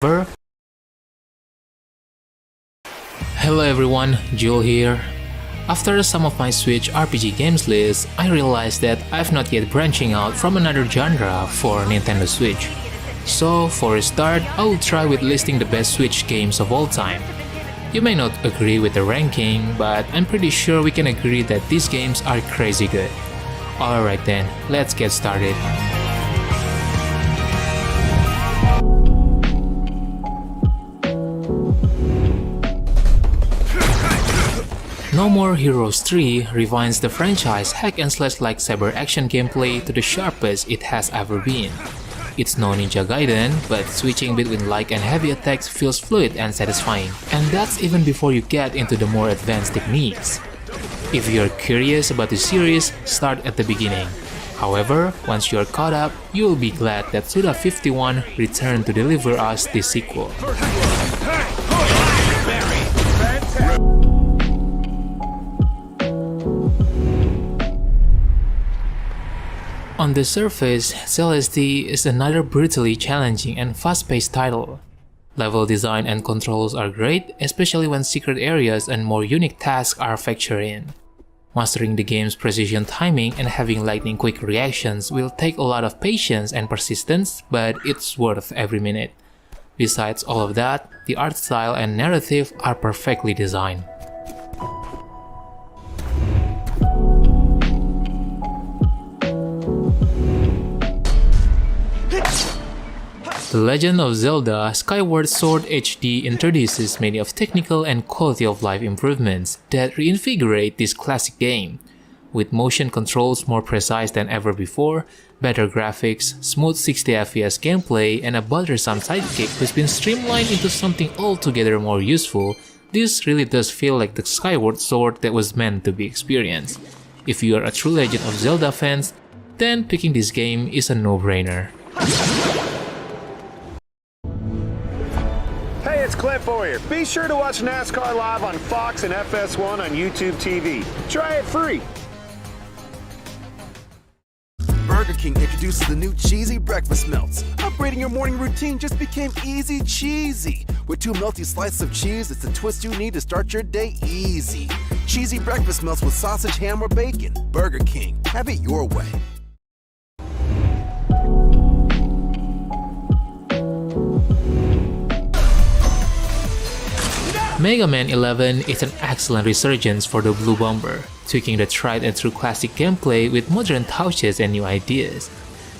Hello everyone, Joel here. After some of my Switch RPG games list, I realized that I've not yet branching out from another genre for Nintendo Switch. So for a start, I will try with listing the best Switch games of all time. You may not agree with the ranking, but I'm pretty sure we can agree that these games are crazy good. Alright then, let's get started. No More Heroes 3 refines the franchise hack and slash-like cyber action gameplay to the sharpest it has ever been. It's no Ninja Gaiden, but switching between light and heavy attacks feels fluid and satisfying, and that's even before you get into the more advanced techniques. If you're curious about the series, start at the beginning. However, once you're caught up, you will be glad that Suda51 returned to deliver us this sequel. On the surface, Celeste is another brutally challenging and fast-paced title. Level design and controls are great, especially when secret areas and more unique tasks are factored in. Mastering the game's precision timing and having lightning-quick reactions will take a lot of patience and persistence, but it's worth every minute. Besides all of that, the art style and narrative are perfectly designed. The Legend of Zelda Skyward Sword HD introduces many of technical and quality of life improvements that reinvigorate this classic game. With motion controls more precise than ever before, better graphics, smooth 60fps gameplay, and a bothersome sidekick who's been streamlined into something altogether more useful, this really does feel like the Skyward Sword that was meant to be experienced. If you are a true Legend of Zelda fans, then picking this game is a no-brainer. Hey, it's Cliff here. Be sure to watch NASCAR live on Fox and FS1 on YouTube TV. Try it free. Burger King introduces the new cheesy breakfast melts. Upgrading your morning routine just became easy cheesy. With 2 melty slices of cheese, it's the twist you need to start your day easy. Cheesy breakfast melts with sausage, ham, or bacon. Burger King, have it your way. Mega Man 11 is an excellent resurgence for the Blue Bomber, tweaking the tried and true classic gameplay with modern touches and new ideas.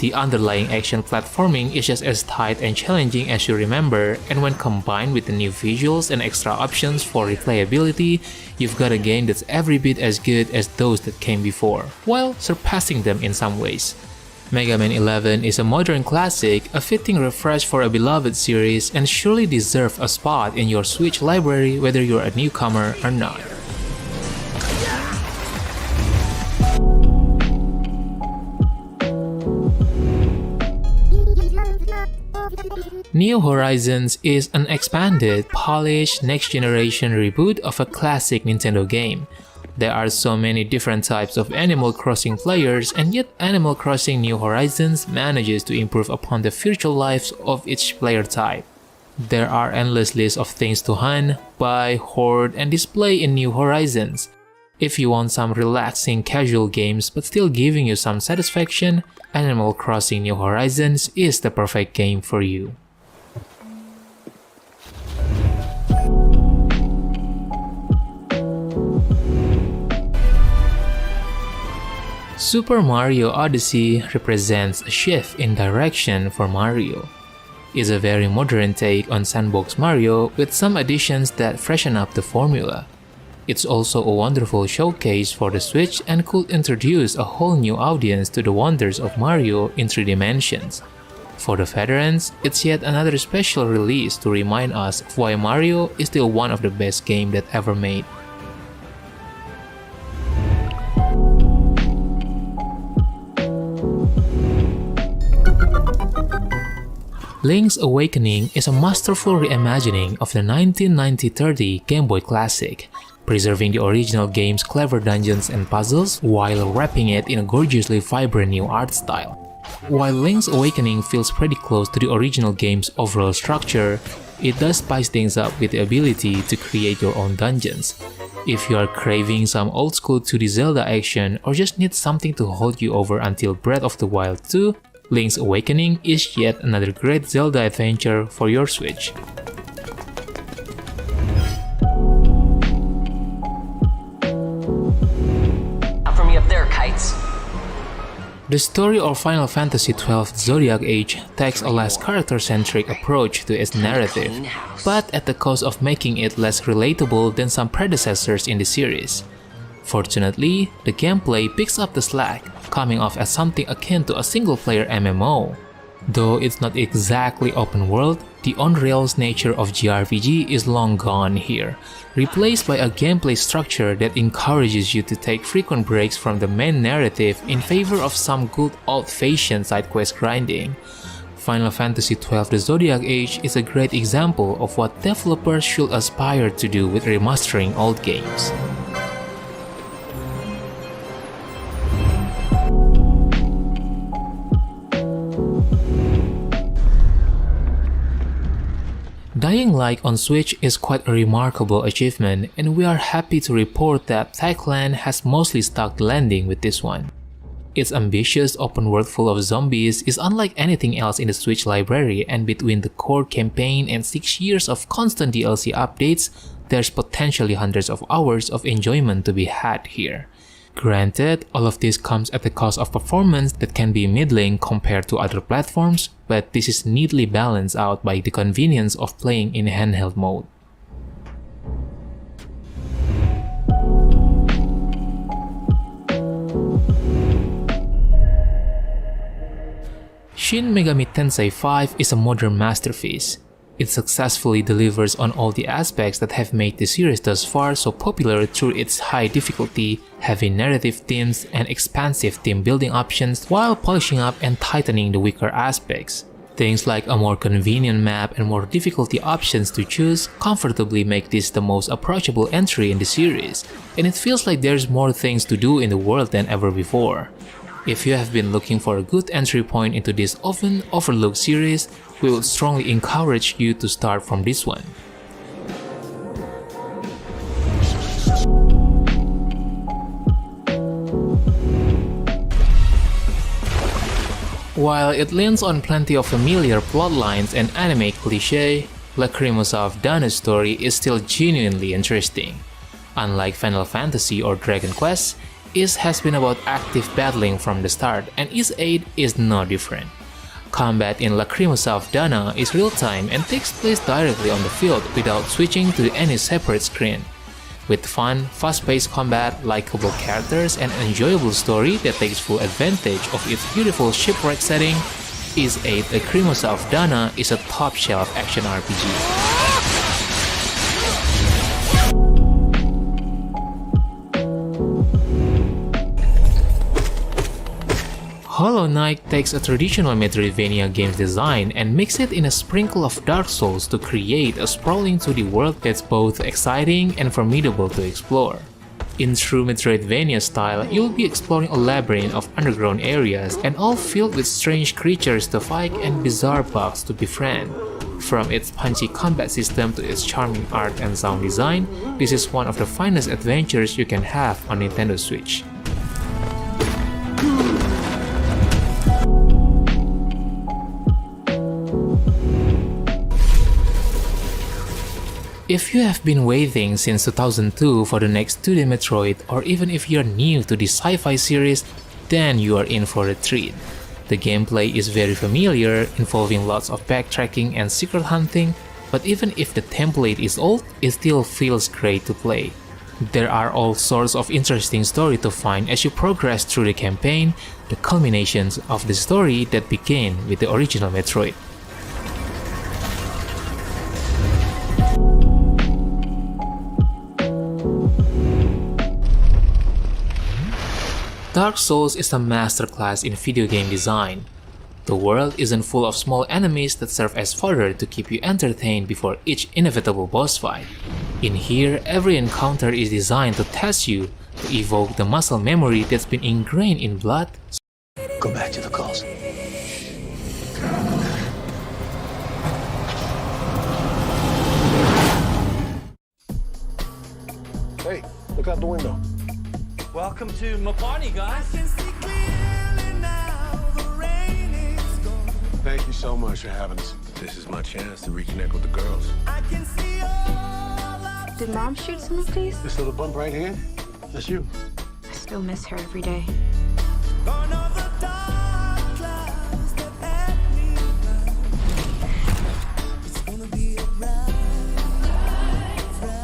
The underlying action platforming is just as tight and challenging as you remember, and when combined with the new visuals and extra options for replayability, you've got a game that's every bit as good as those that came before, while surpassing them in some ways. Mega Man 11 is a modern classic, a fitting refresh for a beloved series, and surely deserves a spot in your Switch library whether you're a newcomer or not. New Horizons is an expanded, polished, next-generation reboot of a classic Nintendo game. There are so many different types of Animal Crossing players, and yet Animal Crossing New Horizons manages to improve upon the virtual lives of each player type. There are endless lists of things to hunt, buy, hoard, and display in New Horizons. If you want some relaxing casual games but still giving you some satisfaction, Animal Crossing New Horizons is the perfect game for you. Super Mario Odyssey represents a shift in direction for Mario. It's a very modern take on sandbox Mario with some additions that freshen up the formula. It's also a wonderful showcase for the Switch and could introduce a whole new audience to the wonders of Mario in 3 dimensions. For the veterans, it's yet another special release to remind us of why Mario is still one of the best games that ever made. Lynx Awakening is a masterful reimagining of the 1990-30 Game Boy classic, preserving the original game's clever dungeons and puzzles while wrapping it in a gorgeously vibrant new art style. While Lynx Awakening feels pretty close to the original game's overall structure, it does spice things up with the ability to create your own dungeons. If you are craving some old school 2D Zelda action or just need something to hold you over until Breath of the Wild 2, Lynx Awakening is yet another great Zelda adventure for your Switch. Out from you up there, kites. The story of Final Fantasy XII Zodiac Age takes a less character-centric approach to its narrative, but at the cost of making it less relatable than some predecessors in the series. Fortunately, the gameplay picks up the slack, coming off as something akin to a single-player MMO. Though it's not exactly open world, the on-rails nature of JRPG is long gone here, replaced by a gameplay structure that encourages you to take frequent breaks from the main narrative in favor of some good old-fashioned side quest grinding. Final Fantasy XII The Zodiac Age is a great example of what developers should aspire to do with remastering old games. Dying Light on Switch is quite a remarkable achievement, and we are happy to report that Techland has mostly stuck the landing with this one. Its ambitious open world full of zombies is unlike anything else in the Switch library, and between the core campaign and 6 years of constant DLC updates, there's potentially hundreds of hours of enjoyment to be had here. Granted, all of this comes at the cost of performance that can be middling compared to other platforms, but this is neatly balanced out by the convenience of playing in handheld mode. Shin Megami Tensei 5 is a modern masterpiece. It successfully delivers on all the aspects that have made the series thus far so popular through its high difficulty, heavy narrative themes, and expansive team building options while polishing up and tightening the weaker aspects. Things like a more convenient map and more difficulty options to choose comfortably make this the most approachable entry in the series, and it feels like there's more things to do in the world than ever before. If you have been looking for a good entry point into this often overlooked series, we would strongly encourage you to start from this one. While it leans on plenty of familiar plotlines and anime cliché, Lacrimosa of Dana's story is still genuinely interesting. Unlike Final Fantasy or Dragon Quest, Ys has been about active battling from the start, and Ys 8 is no different. Combat in Lacrimosa of Dana is real-time and takes place directly on the field without switching to any separate screen. With fun, fast-paced combat, likable characters, and an enjoyable story that takes full advantage of its beautiful shipwreck setting, Ys 8 Lacrimosa of Dana is a top-shelf action RPG. Hollow Knight takes a traditional Metroidvania game's design and mixes it in a sprinkle of Dark Souls to create a sprawling 2D world that's both exciting and formidable to explore. In true Metroidvania style, you'll be exploring a labyrinth of underground areas and all filled with strange creatures to fight and bizarre bugs to befriend. From its punchy combat system to its charming art and sound design, this is one of the finest adventures you can have on Nintendo Switch. If you have been waiting since 2002 for the next 2D Metroid, or even if you're new to the sci-fi series, then you are in for a treat. The gameplay is very familiar, involving lots of backtracking and secret hunting, but even if the template is old, it still feels great to play. There are all sorts of interesting story to find as you progress through the campaign, the culminations of the story that began with the original Metroid. Dark Souls is a masterclass in video game design. The world isn't full of small enemies that serve as fodder to keep you entertained before each inevitable boss fight. In here, every encounter is designed to test you, to evoke the muscle memory that's been ingrained in blood. Go back to the calls. Look out the window. Welcome to my party, guys. Thank you so much for having us. This is my chance to reconnect with the girls. Did Mom shoot some of these? This little bump right here, that's you. I still miss her every day.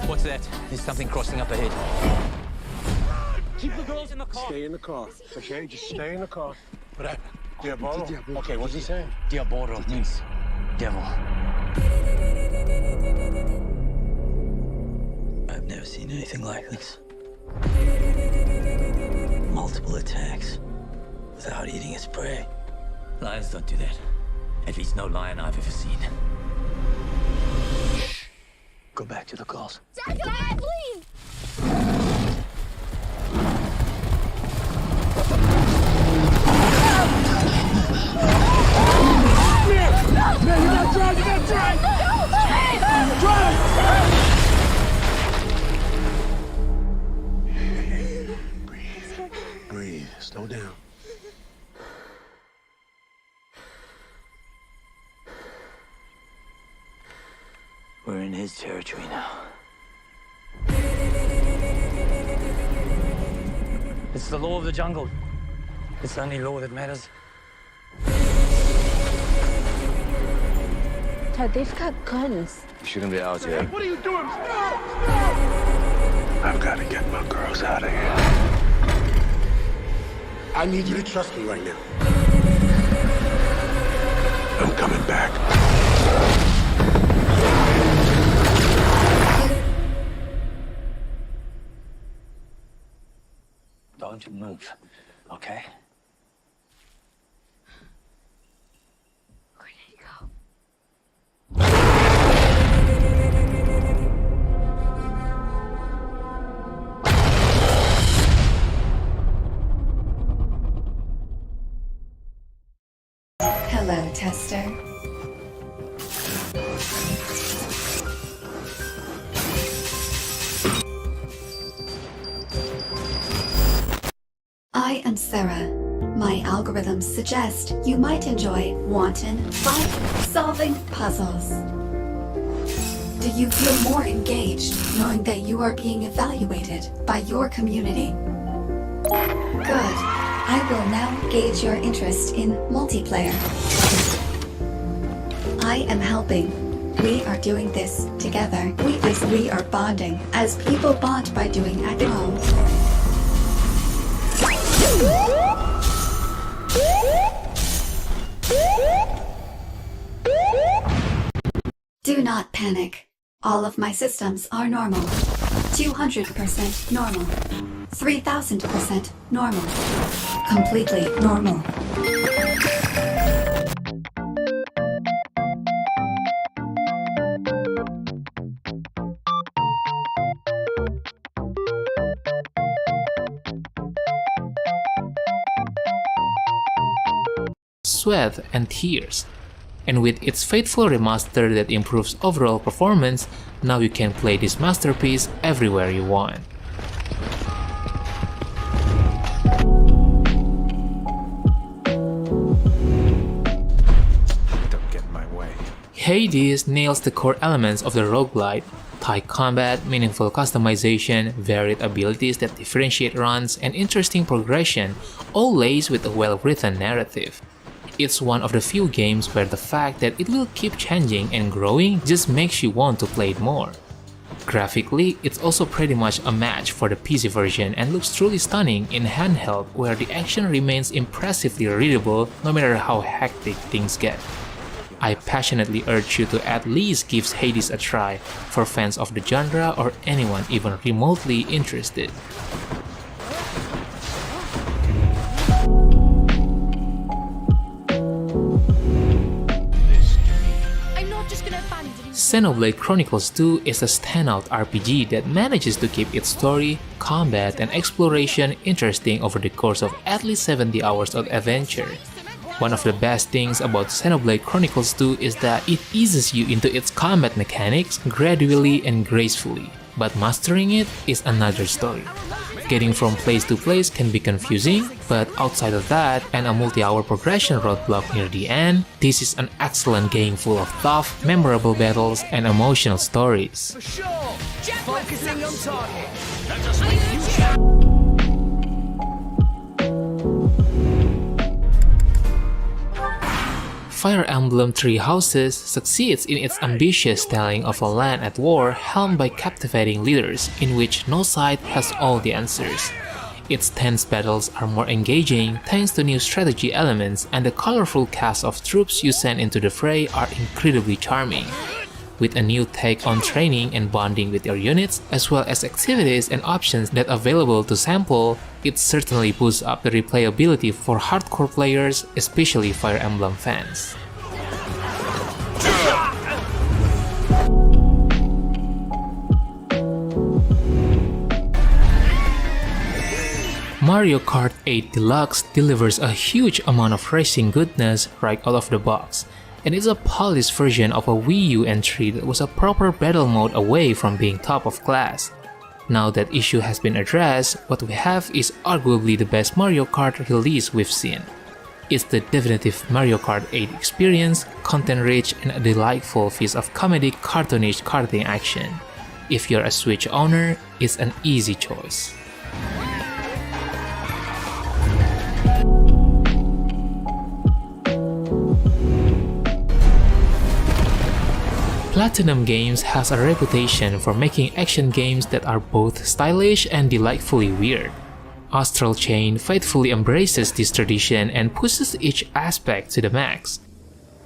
What's that? There's something crossing up ahead. Keep the girls in the car. Stay in the car, okay? Just stay in the car. What? Diabolo? Okay, what's he saying? Diabolo means devil. I've never seen anything like this. Multiple attacks without eating its prey. Lions don't do that. At least no lion I've ever seen. Go back to the calls. Dad, please! Man, you gotta drive! You gotta drive! Drive! Breathe. Breathe. Slow down. We're in his territory now. It's the law of the jungle. It's the only law that matters. Dad, they've got guns. You shouldn't be out here. What are you doing? Stop! I've got to get my girls out of here. I need you to trust me right now. I'm coming back. Don't move, okay? Where did he go? Hello, tester. I am Sarah. My algorithms suggest you might enjoy wanton, fun-solving puzzles. Do you feel more engaged knowing that you are being evaluated by your community? Good. I will now gauge your interest in multiplayer. I am helping. We are doing this together. We are bonding as people bond by doing at home. Do not panic. All of my systems are normal. 200% normal. 3000% normal. Completely normal. Sweat and tears. And with its faithful remaster that improves overall performance, now you can play this masterpiece everywhere you want. Don't get in my way. Hades nails the core elements of the roguelite: tight combat, meaningful customization, varied abilities that differentiate runs, and interesting progression, all laced with a well-written narrative. It's one of the few games where the fact that it will keep changing and growing just makes you want to play it more. Graphically, it's also pretty much a match for the PC version and looks truly stunning in handheld, where the action remains impressively readable no matter how hectic things get. I passionately urge you to at least give Hades a try for fans of the genre or anyone even remotely interested. Xenoblade Chronicles 2 is a standout RPG that manages to keep its story, combat, and exploration interesting over the course of at least 70 hours of adventure. One of the best things about Xenoblade Chronicles 2 is that it eases you into its combat mechanics gradually and gracefully. but mastering it is another story. Getting from place to place can be confusing, but outside of that and a multi-hour progression roadblock near the end, this is an excellent game full of tough, memorable battles and emotional stories. Focusing on target. Fire Emblem Three Houses succeeds in its ambitious telling of a land at war helmed by captivating leaders in which no side has all the answers. Its tense battles are more engaging thanks to new strategy elements, and the colorful cast of troops you send into the fray are incredibly charming. With a new take on training and bonding with your units, as well as activities and options that are available to sample, it certainly boosts up the replayability for hardcore players, especially Fire Emblem fans. Mario Kart 8 Deluxe delivers a huge amount of racing goodness right out of the box, and is a polished version of a Wii U entry that was a proper battle mode away from being top of class. Now that issue has been addressed, what we have is arguably the best Mario Kart release we've seen. It's the definitive Mario Kart 8 experience, content-rich and a delightful feast of comedic cartoonish karting action. If you're a Switch owner, it's an easy choice. Platinum Games has a reputation for making action games that are both stylish and delightfully weird. Astral Chain faithfully embraces this tradition and pushes each aspect to the max.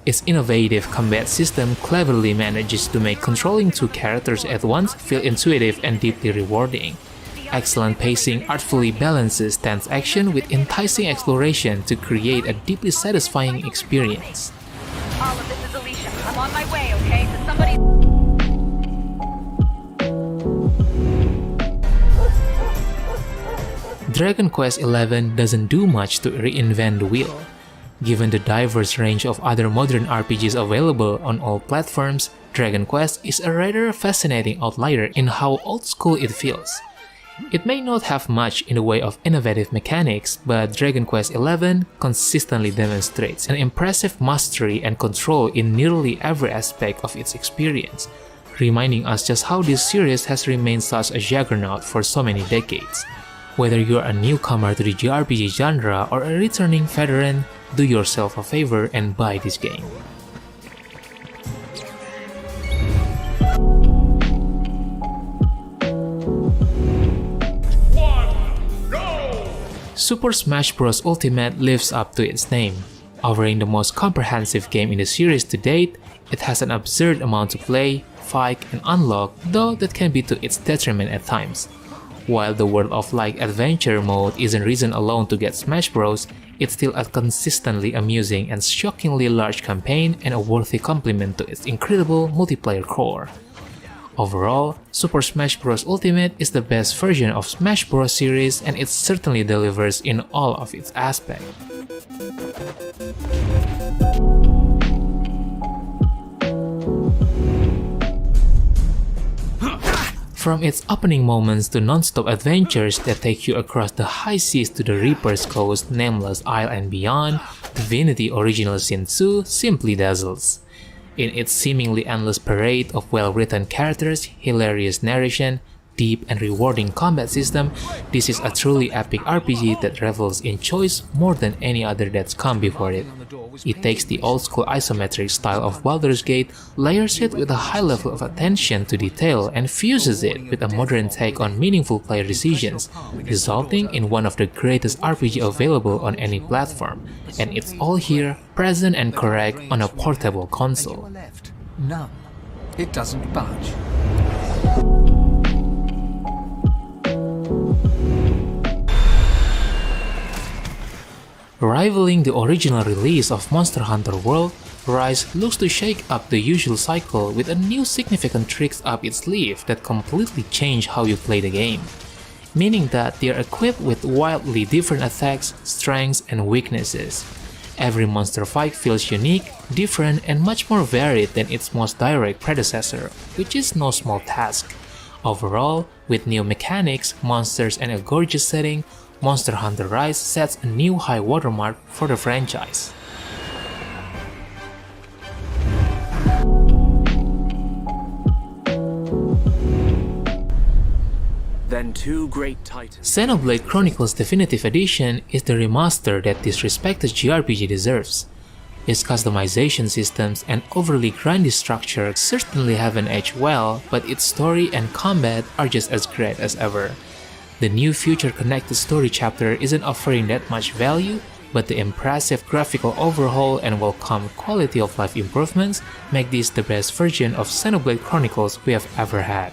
Its innovative combat system cleverly manages to make controlling two characters at once feel intuitive and deeply rewarding. Excellent pacing artfully balances tense action with enticing exploration to create a deeply satisfying experience. All of this is Alicia. I'm on my way, okay? So somebody... Dragon Quest XI doesn't do much to reinvent the wheel. Given the diverse range of other modern RPGs available on all platforms, Dragon Quest is a rather fascinating outlier in how old school it feels. It may not have much in the way of innovative mechanics, but Dragon Quest XI consistently demonstrates an impressive mastery and control in nearly every aspect of its experience, reminding us just how this series has remained such a juggernaut for so many decades. Whether you're a newcomer to the JRPG genre or a returning veteran, do yourself a favor and buy this game. Super Smash Bros. Ultimate lives up to its name. Offering the most comprehensive game in the series to date, it has an absurd amount to play, fight, and unlock, though that can be to its detriment at times. While the World of Light adventure mode isn't reason alone to get Smash Bros., it's still a consistently amusing and shockingly large campaign and a worthy complement to its incredible multiplayer core. Overall, Super Smash Bros. Ultimate is the best version of Smash Bros. Series, and it certainly delivers in all of its aspects. From its opening moments to non-stop adventures that take you across the high seas to the Reaper's Coast, Nameless Isle and beyond, Divinity Original Sin 2 simply dazzles. In its seemingly endless parade of well-written characters, hilarious narration, deep and rewarding combat system, this is a truly epic RPG that revels in choice more than any other that's come before it. It takes the old-school isometric style of Baldur's Gate, layers it with a high level of attention to detail, and fuses it with a modern take on meaningful player decisions, resulting in one of the greatest RPG available on any platform, and it's all here, present and correct on a portable console. None. It doesn't budge. Rivaling the original release of Monster Hunter World, Rise looks to shake up the usual cycle with a new significant tricks up its sleeve that completely change how you play the game, meaning that they are equipped with wildly different attacks, strengths, and weaknesses. Every monster fight feels unique, different, and much more varied than its most direct predecessor, which is no small task. Overall, with new mechanics, monsters, and a gorgeous setting, Monster Hunter Rise sets a new high watermark for the franchise. Then two great titans. Xenoblade Chronicles Definitive Edition is the remaster that this respected JRPG deserves. Its customization systems and overly grindy structure certainly haven't aged well, but its story and combat are just as great as ever. The new future-connected story chapter isn't offering that much value, but the impressive graphical overhaul and welcome quality of life improvements make this the best version of Xenoblade Chronicles we have ever had.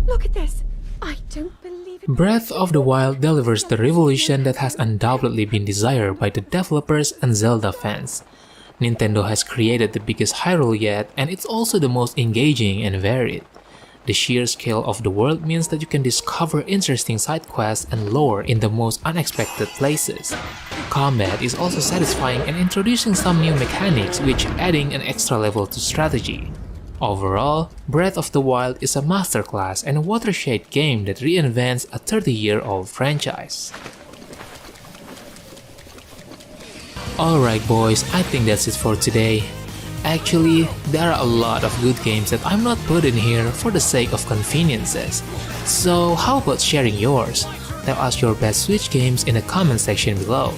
Look at this. I don't believe it. Breath of the Wild delivers the revolution that has undoubtedly been desired by the developers and Zelda fans. Nintendo has created the biggest Hyrule yet, and it's also the most engaging and varied. The sheer scale of the world means that you can discover interesting side quests and lore in the most unexpected places. Combat is also satisfying and introducing some new mechanics, which adding an extra level to strategy. Overall, Breath of the Wild is a masterclass and a watershed game that reinvents a 30-year-old franchise. Alright boys, I think that's it for today. Actually, there are a lot of good games that I'm not putting here for the sake of conveniences. So how about sharing yours? Tell us your best Switch games in the comment section below.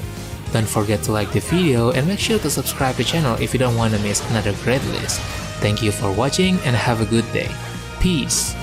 Don't forget to like the video and make sure to subscribe to the channel if you don't want to miss another great list. Thank you for watching and have a good day. Peace!